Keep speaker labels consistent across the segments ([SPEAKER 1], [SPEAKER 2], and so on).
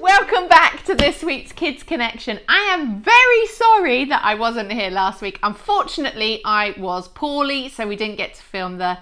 [SPEAKER 1] Welcome back to this week's Kids Connection. I am very sorry that I wasn't here last week. Unfortunately, I was poorly, so we didn't get to film the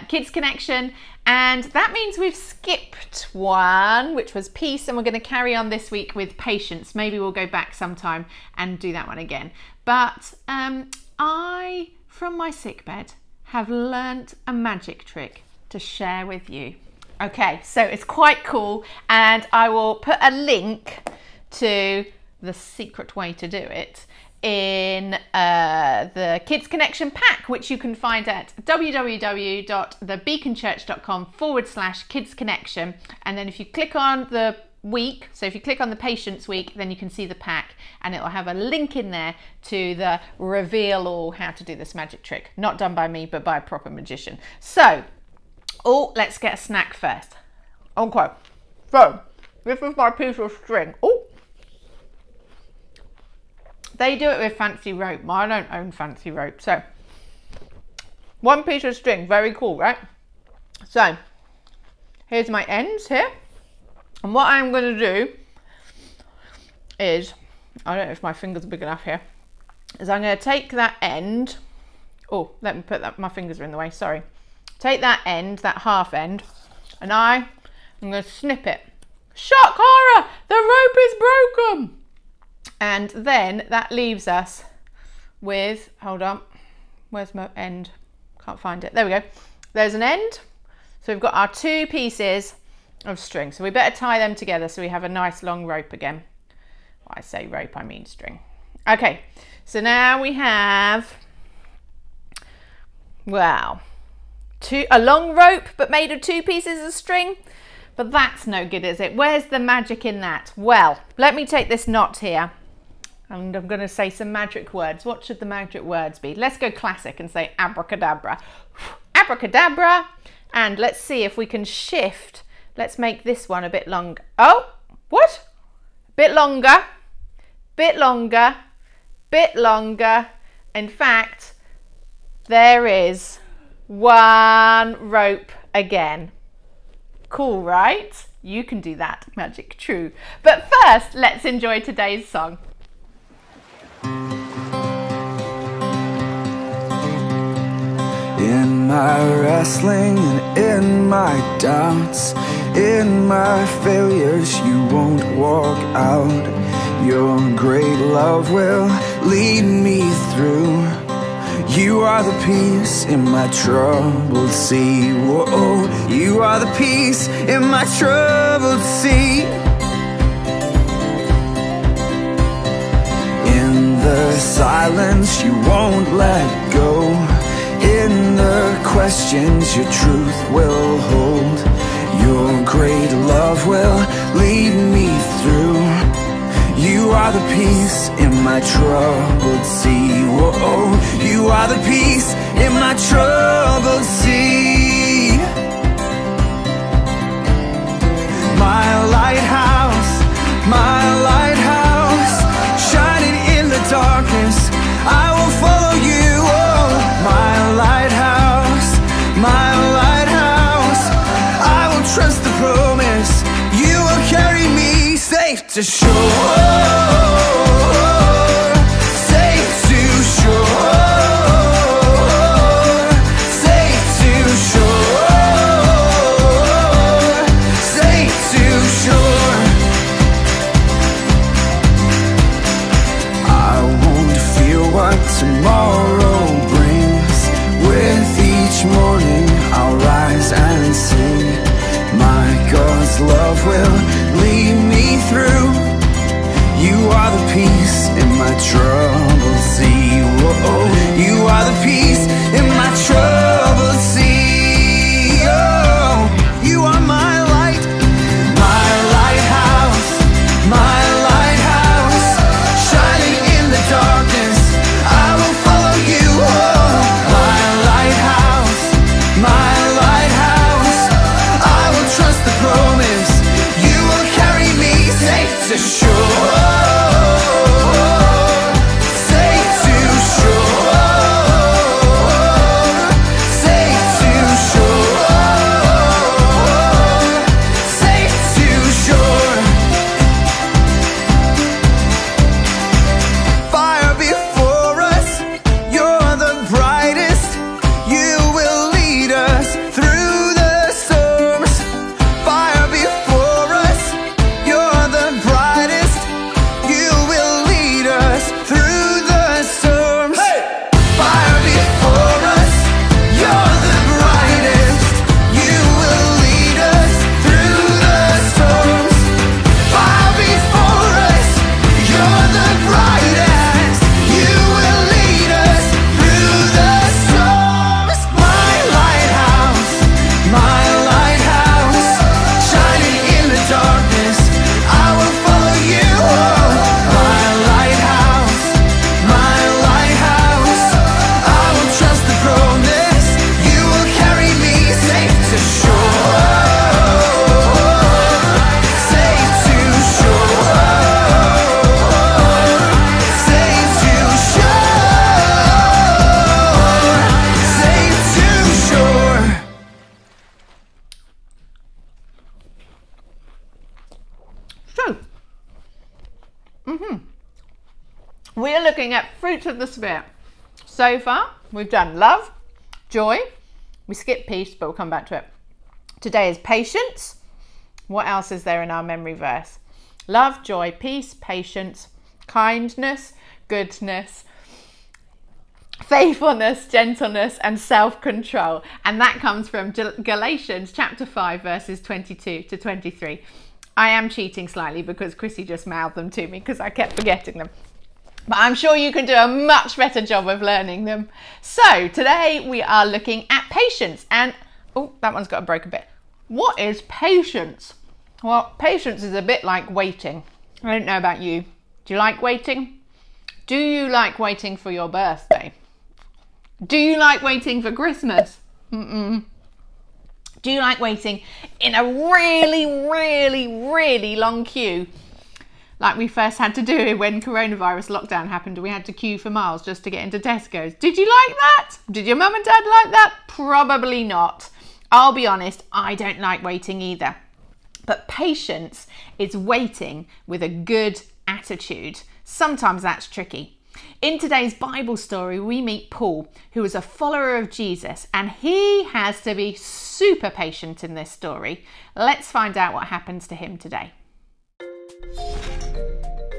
[SPEAKER 1] Kids Connection. And that means we've skipped one, which was peace, and we're going to carry on this week with patience. Maybe we'll go back sometime and do that one again. But I, from my sickbed, have learnt a magic trick to share with you. Okay, so it's quite cool, and I will put a link to the secret way to do it in the Kids Connection pack, which you can find at www.thebeaconchurch.com/Kids Connection. And then if you click on the week, so if you click on the Patience Week, then you can see the pack, and it will have a link in there to the reveal or how to do this magic trick. Not done by me, but by a proper magician. So, let's get a snack first. Okay, so this is my piece of string. They do it with fancy rope. I don't own fancy rope. So, one piece of string, very cool, right? So, here's my ends here. And what I'm going to do is, I don't know if my fingers are big enough here, is I'm going to take that end. Oh, let me put that, my fingers are in the way, sorry. Take that end, that half end, and I'm going to snip it. Shock horror! The rope is broken! And then that leaves us with, hold on, where's my end? Can't find it. There we go. There's an end. So we've got our two pieces of string. So we better tie them together so we have a nice long rope again. When I say rope, I mean string. Okay, so now we have, wow, a long rope but made of two pieces of string. But that's no good, is it? Where's the magic in that? Well, let me take this knot here and I'm going to say some magic words. What should the magic words be? Let's go classic and say abracadabra. Abracadabra. And let's see if we can shift. Let's make this one a bit longer. Oh, what? Bit longer, bit longer, bit longer. In fact, there is one rope again. Cool, right? You can do that, magic true. But first, let's enjoy today's song.
[SPEAKER 2] In my wrestling and in my doubts, in my failures, you won't walk out. Your great love will lead me through. You are the peace in my troubled sea. Whoa, you are the peace in my troubled sea. In the silence, you won't let go. In the questions, your truth will hold. Your great love will lead me through. You are the peace in my troubled sea. Whoa, you are the peace in my troubled sea. My lighthouse, shining in the darkness, I will follow you. Oh, my lighthouse, I will trust the promise. You will carry me safe to shore. Safe to shore. Safe to shore. Safe to shore. I won't fear what tomorrow brings. With each morning I'll rise and sing. My God's love will lead me through. You are the peace in my troubled sea. Whoa, you are the peace in my troubled sea. Oh, you are my light, my lighthouse, shining in the darkness. I will follow you. Oh, my lighthouse, I will trust the promise. You will carry me safe to shore. Safe to shore. Safe to shore. Safe to shore.
[SPEAKER 1] We're looking at fruits of the Spirit. So far, we've done love, joy. We skipped peace, but we'll come back to it. Today is patience. What else is there in our memory verse? Love, joy, peace, patience, kindness, goodness, faithfulness, gentleness, and self-control. And that comes from Galatians chapter 5, verses 22 to 23. I am cheating slightly because Chrissy just mouthed them to me because I kept forgetting them. But I'm sure you can do a much better job of learning them. So today we are looking at patience. And, oh, that one's got to break a bit. What is patience? Well, patience is a bit like waiting. I don't know about you. Do you like waiting? Do you like waiting for your birthday? Do you like waiting for Christmas? Do you like waiting in a really long queue? Like we first had to do it when coronavirus lockdown happened. We had to queue for miles just to get into Tesco's. Did you like that? Did your mum and dad like that? Probably not. I'll be honest, I don't like waiting either. But patience is waiting with a good attitude. Sometimes that's tricky. In today's Bible story, we meet Paul, who is a follower of Jesus, and he has to be super patient in this story. Let's find out what happens to him today.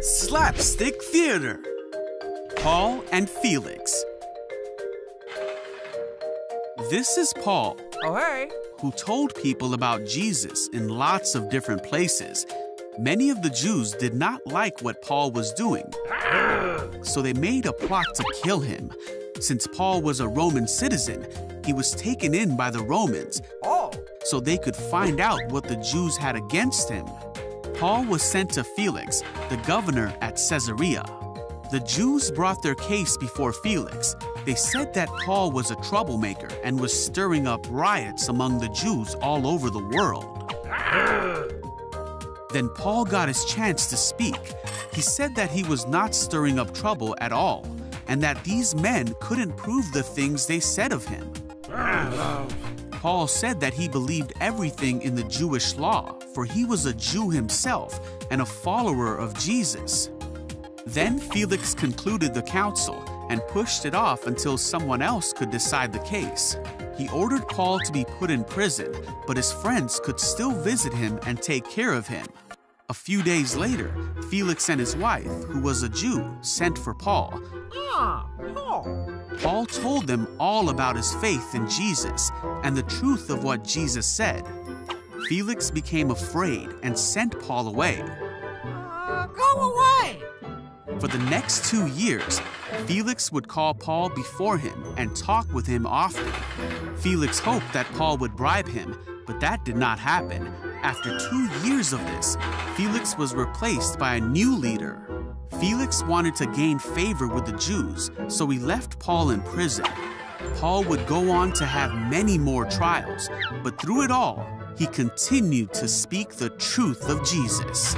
[SPEAKER 3] Slapstick Theater. Paul and Felix. This is Paul.
[SPEAKER 4] Oh, hey.
[SPEAKER 3] Who told people about Jesus in lots of different places. Many of the Jews did not like what Paul was doing, so they made a plot to kill him. Since Paul was a Roman citizen, he was taken in by the Romans, so they could find out what the Jews had against him. Paul was sent to Felix, the governor at Caesarea. The Jews brought their case before Felix. They said that Paul was a troublemaker and was stirring up riots among the Jews all over the world. Then Paul got his chance to speak. He said that he was not stirring up trouble at all, and that these men couldn't prove the things they said of him. Paul said that he believed everything in the Jewish law, for he was a Jew himself and a follower of Jesus. Then Felix concluded the council and pushed it off until someone else could decide the case. He ordered Paul to be put in prison, but his friends could still visit him and take care of him. A few days later, Felix and his wife, who was a Jew, sent for Paul. Paul told them all about his faith in Jesus and the truth of what Jesus said. Felix became afraid and sent Paul away.
[SPEAKER 4] Go away!
[SPEAKER 3] For the next 2 years, Felix would call Paul before him and talk with him often. Felix hoped that Paul would bribe him, but that did not happen. After 2 years of this, Felix was replaced by a new leader. Felix wanted to gain favor with the Jews, so he left Paul in prison. Paul would go on to have many more trials, but through it all, he continued to speak the truth of Jesus.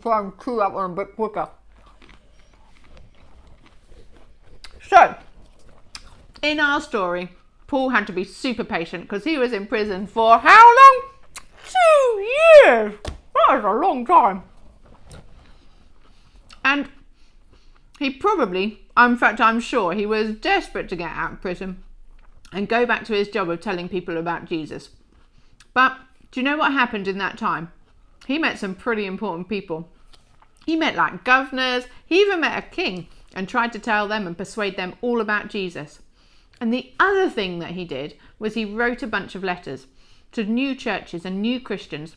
[SPEAKER 1] Try and chew that one a bit quicker. So, in our story, Paul had to be super patient because he was in prison for how long? 2 years! That is a long time. And he probably, in fact I'm sure, he was desperate to get out of prison and go back to his job of telling people about Jesus. But do you know what happened in that time? He met some pretty important people. He met like governors, he even met a king and tried to tell them and persuade them all about Jesus. And the other thing that he did was he wrote a bunch of letters to new churches and new Christians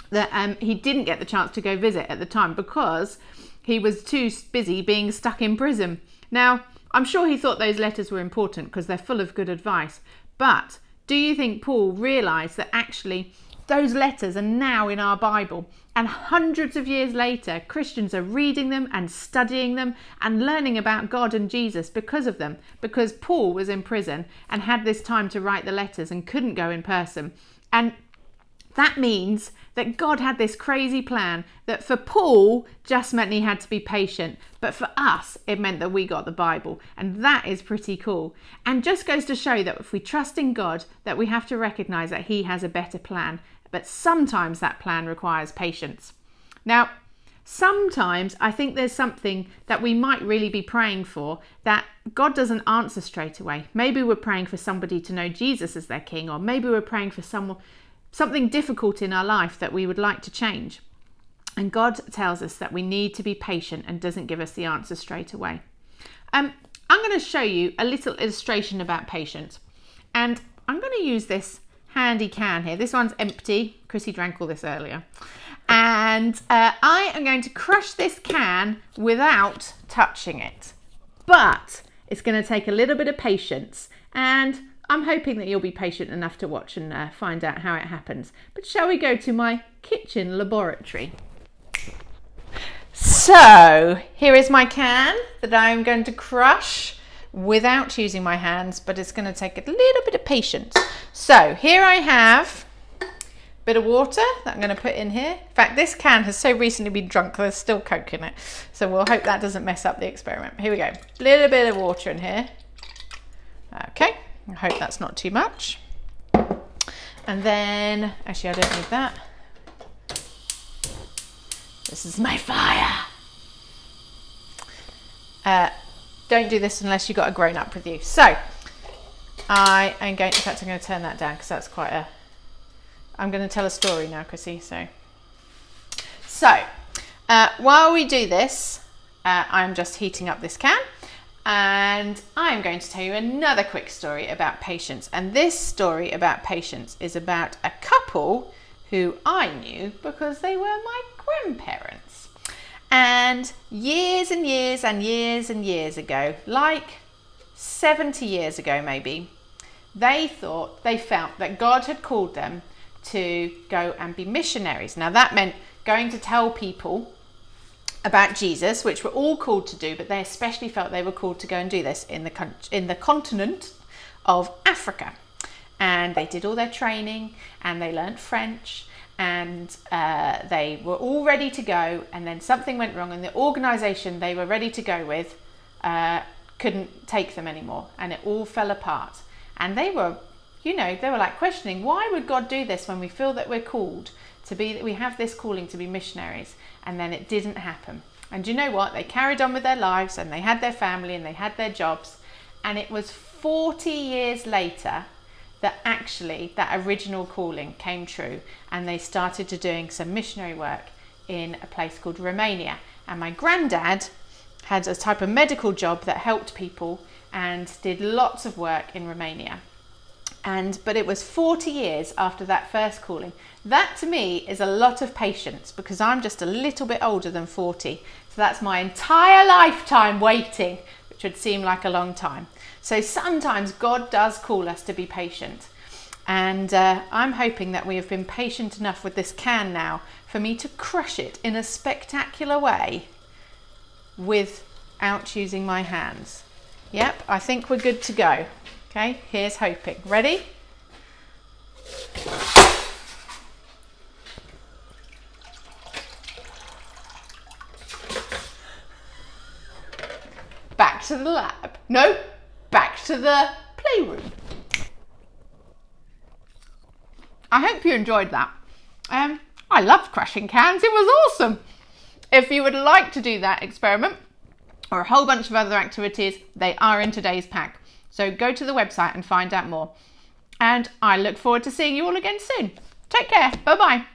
[SPEAKER 1] that he didn't get the chance to go visit at the time because he was too busy being stuck in prison. Now, I'm sure he thought those letters were important because they're full of good advice. But do you think Paul realised that actually those letters are now in our Bible. And hundreds of years later, Christians are reading them and studying them and learning about God and Jesus because of them. Because Paul was in prison and had this time to write the letters and couldn't go in person. And that means that God had this crazy plan that for Paul just meant he had to be patient. But for us, it meant that we got the Bible. And that is pretty cool. And just goes to show that if we trust in God, that we have to recognize that he has a better plan. But sometimes that plan requires patience. Now, sometimes I think there's something that we might really be praying for that God doesn't answer straight away. Maybe we're praying for somebody to know Jesus as their king, or maybe we're praying for something difficult in our life that we would like to change. And God tells us that we need to be patient and doesn't give us the answer straight away. I'm going to show you a little illustration about patience. And I'm going to use this handy can here. This one's empty. Chrissy drank all this earlier. And I am going to crush this can without touching it. But it's going to take a little bit of patience, and I'm hoping that you'll be patient enough to watch and find out how it happens. But shall we go to my kitchen laboratory? So here is my can that I'm going to crush without using my hands, but it's going to take a little bit of patience. So here I have a bit of water that I'm going to put in here. In fact, this can has so recently been drunk, there's still Coke in it. So we'll hope that doesn't mess up the experiment. Here we go. A little bit of water in here. Okay, I hope that's not too much. And then, actually I don't need that. This is my fire. Don't do this unless you've got a grown-up with you. So I am going, in fact I'm going to turn that down because that's quite a, I'm going to tell a story now, Chrissy. So while we do this, I'm just heating up this can, and I'm going to tell you another quick story about patience. And this story about patience is about a couple who I knew because they were my grandparents. And years and years and years and years ago, like 70 years ago maybe, they felt that God had called them to go and be missionaries. Now that meant going to tell people about Jesus, which we're all called to do, but they especially felt they were called to go and do this in the continent of Africa. And they did all their training and they learned French, and they were all ready to go, and then something went wrong and the organisation they were ready to go with couldn't take them anymore, and it all fell apart. And they were, they were like questioning, why would God do this when we feel that we're called to be, that we have this calling to be missionaries? And then it didn't happen. And you know what? They carried on with their lives, and they had their family, and they had their jobs. And it was 40 years later that actually that original calling came true, and they started to doing some missionary work in a place called Romania. And my granddad had a type of medical job that helped people and did lots of work in Romania. But it was 40 years after that first calling. That to me is a lot of patience, because I'm just a little bit older than 40. So that's my entire lifetime waiting, which would seem like a long time. So sometimes God does call us to be patient. And I'm hoping that we have been patient enough with this can now for me to crush it in a spectacular way without using my hands. Yep, I think we're good to go. Okay, here's hoping. Ready? Back to the lab. No, back to the playroom. I hope you enjoyed that. I loved crushing cans. It was awesome. If you would like to do that experiment or a whole bunch of other activities, they are in today's pack. So go to the website and find out more. And I look forward to seeing you all again soon. Take care. Bye-bye.